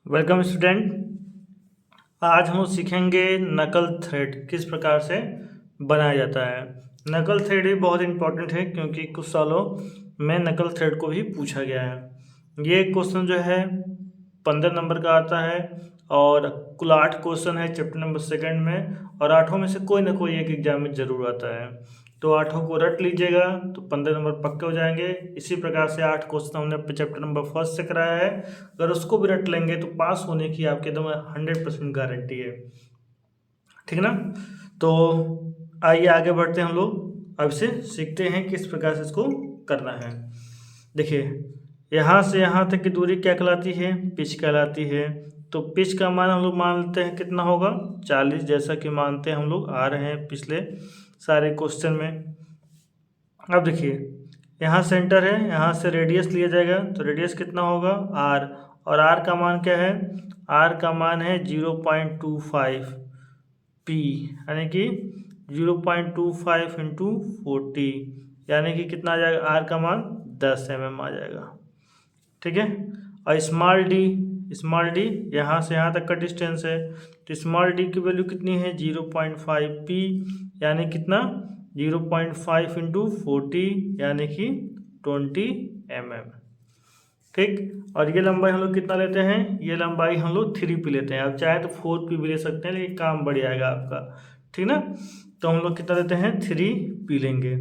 Welcome student. आज हम लोग सीखेंगे नकल थ्रेड किस प्रकार से बनाया जाता है। नकल थ्रेड भी बहुत इंपॉर्टेंट है क्योंकि कुछ सालों में नकल थ्रेड को भी पूछा गया है। ये क्वेश्चन जो है 15 नंबर का आता है और कुल 8 क्वेश्चन है चैप्टर नंबर 2 में, और 8 में से कोई ना कोई एक एग्जाम में जरूर आता है। तो 8 को रट लीजिएगा तो 15 नंबर पक्के हो जाएंगे। इसी प्रकार से 8 क्वेश्चन हमने चैप्टर नंबर 1 से कराया है। अगर उसको भी रट लेंगे तो पास होने की आपके एकदम 100% गारंटी है। ठीक ना। तो आइए आगे बढ़ते हैं हम लोग। अब से सीखते हैं किस प्रकार से इसको करना है। देखिए, यहाँ से यहाँ तक की दूरी क्या कहलाती है? पिच कहलाती है। तो पिच का मान हम लोग मानते हैं कितना होगा? 40, जैसा कि मानते हैं हम लोग आ रहे हैं पिछले सारे क्वेश्चन में। अब देखिए, यहाँ सेंटर है, यहाँ से रेडियस लिया जाएगा तो रेडियस कितना होगा? आर। और आर का मान क्या है? आर का मान है 0.25 पी, यानी कि 0.25 इंटू 40, यानी कि कितना आ जाएगा? आर का मान 10 mm आ जाएगा। ठीक है। और स्मॉल डी यहाँ से यहाँ तक का डिस्टेंस है, तो स्मॉल डी की वैल्यू कितनी है? 0.5 पी, यानी कितना? 0.5 इंटू 40, यानी कि 20 mm। ठीक। और ये लंबाई हम लोग कितना लेते हैं? ये लंबाई हम लोग 3 पी लेते हैं। आप चाहे तो 4 पी भी ले सकते हैं, लेकिन काम बढ़ जाएगा आपका। ठीक ना। तो हम लोग कितना लेते हैं? 3 पी लेंगे।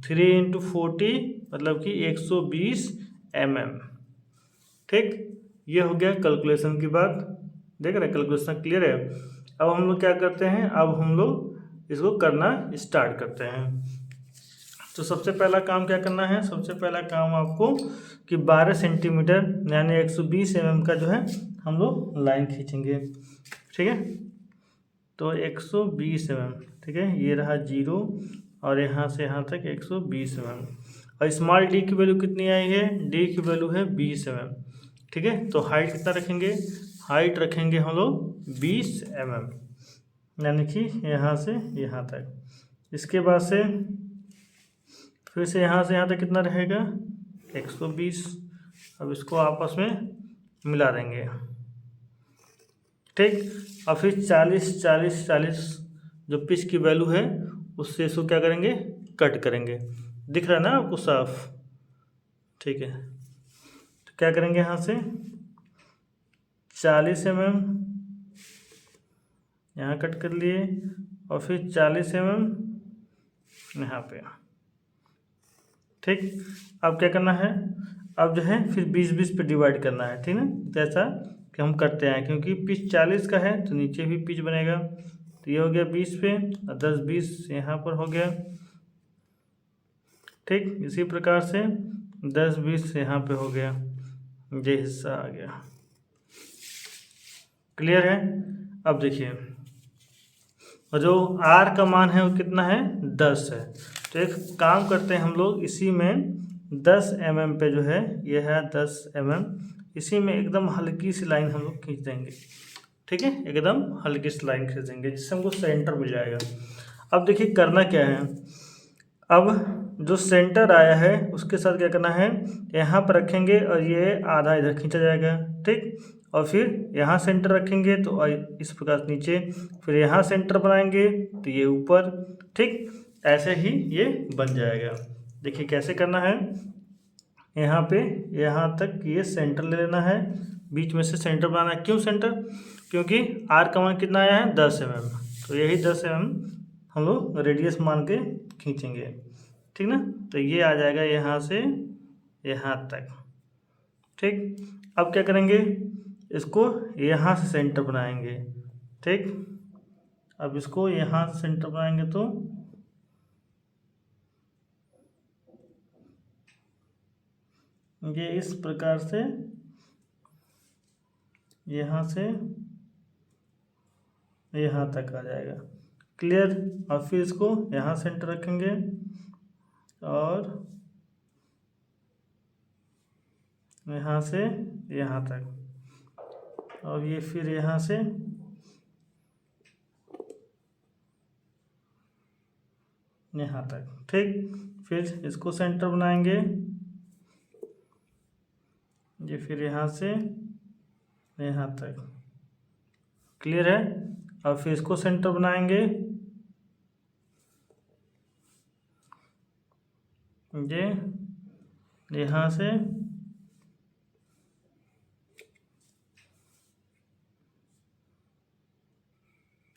3 इंटू 40 मतलब कि 120 mm। ठीक। ये हो गया कैलकुलेशन की बात। देख रहे हैं, कैलकुलेशन क्लियर है। अब हम लोग क्या करते हैं? अब हम लोग इसको करना स्टार्ट करते हैं। तो सबसे पहला काम क्या करना है? सबसे पहला काम आपको कि 12 सेंटीमीटर यानी 120 mm का जो है हम लोग लाइन खींचेंगे। ठीक है। तो 120 mm, ठीक है, ये रहा 0 और यहाँ से यहाँ तक 120 mm। और स्मॉल डी की वैल्यू कितनी आई है? डी की वैल्यू है 20 mm। ठीक है। तो हाइट कितना रखेंगे? हाइट रखेंगे हम लोग 20 mm, यानी कि यहाँ से यहाँ तक। इसके बाद से फिर से यहाँ तक कितना रहेगा? 120। अब इसको आपस में मिला देंगे। ठीक। और फिर 40 40 40 जो पिच की वैल्यू है उससे इसको क्या करेंगे? कट करेंगे। दिख रहा है ना आपको साफ? ठीक है। तो क्या करेंगे? यहाँ से 40 mm यहाँ कट कर लिए और फिर 40 mm यहाँ पे। ठीक। अब क्या करना है? अब जो है फिर 20-20 पे डिवाइड करना है। ठीक ना, जैसा कि हम करते हैं, क्योंकि पिच 40 का है तो नीचे भी पिच बनेगा। तो ये हो गया 20 पे और 10-20 यहाँ पर हो गया। ठीक। इसी प्रकार से 10-20 यहाँ पे हो गया, ये हिस्सा आ गया। क्लियर है। अब देखिए, और जो आर का मान है वो कितना है? 10 है। तो एक काम करते हैं हम लोग, इसी में 10 mm पे जो है, ये है 10 mm, इसी में एकदम हल्की सी लाइन हम लोग खींच देंगे। ठीक है, एकदम हल्की सी लाइन खींच देंगे जिससे हमको सेंटर मिल जाएगा। अब देखिए करना क्या है। अब जो सेंटर आया है उसके साथ क्या करना है? यहाँ पर रखेंगे और ये आधा इधर खींचा जाएगा। ठीक। और फिर यहाँ सेंटर रखेंगे तो इस प्रकार नीचे, फिर यहाँ सेंटर बनाएंगे तो ये ऊपर। ठीक। ऐसे ही ये बन जाएगा। देखिए कैसे करना है। यहाँ पे यहाँ तक ये सेंटर ले लेना है, बीच में से सेंटर बनाना है। क्यों सेंटर? क्योंकि आर का मान कितना आया है? 10 mm। तो यही 10 mm हम लोग रेडियस मान के खींचेंगे। ठीक ना। तो ये आ जाएगा यहाँ से यहाँ तक। ठीक। अब क्या करेंगे? इसको यहाँ से सेंटर बनाएंगे। ठीक। अब इसको यहाँ से सेंटर बनाएंगे तो ये इस प्रकार से यहाँ से यहाँ तक आ जाएगा। क्लियर। और फिर इसको यहाँ सेंटर रखेंगे और यहाँ से यहाँ तक, और ये फिर यहाँ से यहाँ तक। ठीक। फिर इसको सेंटर बनाएंगे, ये फिर यहाँ से यहाँ तक। क्लियर है। अब फिर इसको सेंटर बनाएंगे, ये यहाँ से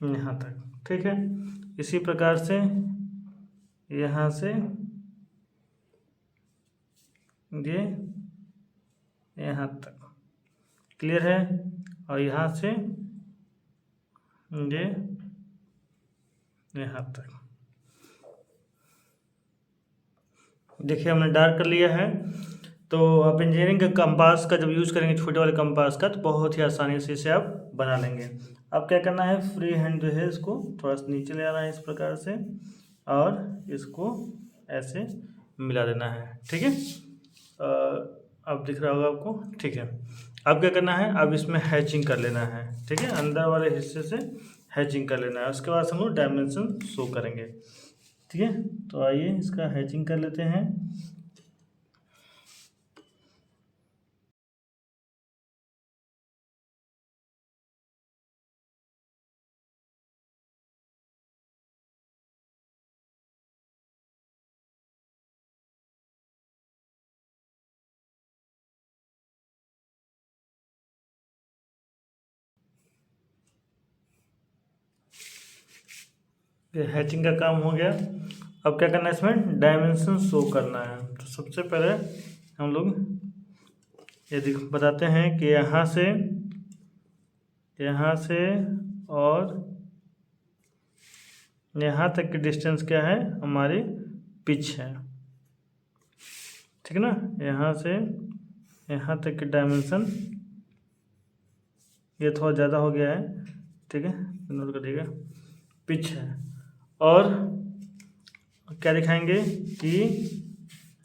यहाँ तक। ठीक है। इसी प्रकार से यहाँ से ये यहाँ तक। क्लियर है। और यहाँ से ये यहाँ तक। देखिए हमने डार्क कर लिया है। तो आप इंजीनियरिंग के कंपास का जब यूज़ करेंगे, छोटे वाले कंपास का, तो बहुत ही आसानी से इसे आप बना लेंगे। अब क्या करना है, फ्री हैंड जो है इसको थोड़ा सा नीचे ले आना है इस प्रकार से, और इसको ऐसे मिला देना है। ठीक है। अब दिख रहा होगा आपको। ठीक है। अब क्या करना है, अब इसमें हैचिंग कर लेना है। ठीक है। अंदर वाले हिस्से से हैचिंग कर लेना है। उसके बाद हम लोग डायमेंशन शो करेंगे। ठीक है। तो आइए इसका हैचिंग कर लेते हैं। ये हैचिंग का काम हो गया। अब क्या करना है, इसमें डायमेंशन शो करना है। तो सबसे पहले हम लोग ये बताते हैं कि यहाँ से और यहाँ तक की डिस्टेंस क्या है, हमारी पिच है। ठीक है ना। यहाँ से यहाँ तक की डायमेंशन, ये थोड़ा ज़्यादा हो गया है। ठीक है, नोट करिएगा। पिच है। और क्या दिखाएंगे कि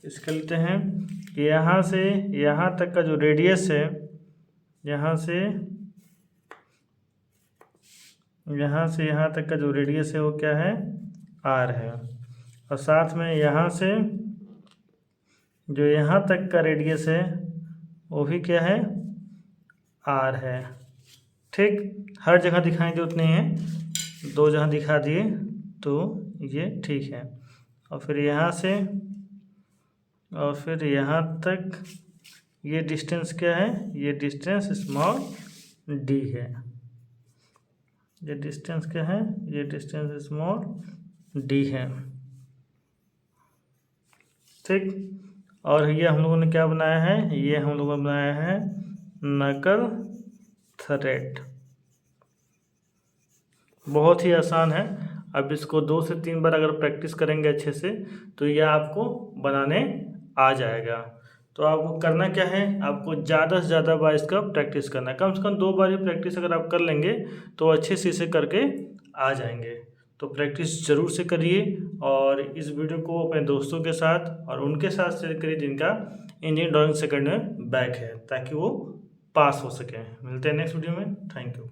इसके लेते हैं कि यहाँ से यहाँ तक का जो रेडियस है, यहाँ से यहाँ तक का जो रेडियस है वो क्या है, आर है। और साथ में यहाँ से जो यहाँ तक का रेडियस है वो भी क्या है, आर है। ठीक। हर जगह दिखाएंगे उतने हैं, 2 जगह दिखा दिए तो ये ठीक है। और फिर यहाँ से और फिर यहाँ तक ये डिस्टेंस क्या है, ये डिस्टेंस स्मॉल डी है। ये डिस्टेंस क्या है, ये डिस्टेंस स्मॉल डी है। ठीक। और ये हम लोगों ने क्या बनाया है, ये हम लोगों ने बनाया है नकल थ्रेड। बहुत ही आसान है। अब इसको 2 से 3 बार अगर प्रैक्टिस करेंगे अच्छे से तो ये आपको बनाने आ जाएगा। तो आपको करना क्या है, आपको ज़्यादा से ज़्यादा बार इसका प्रैक्टिस करना है। कम से कम 2 बार ही प्रैक्टिस अगर आप कर लेंगे तो अच्छे से इसे करके आ जाएंगे। तो प्रैक्टिस ज़रूर से करिए और इस वीडियो को अपने दोस्तों के साथ और उनके साथ शेयर करिए जिनका इंजीनियरिंग ड्राइंग सेकंड में बैक है, ताकि वो पास हो सकें। मिलते हैं नेक्स्ट वीडियो में। Thank you.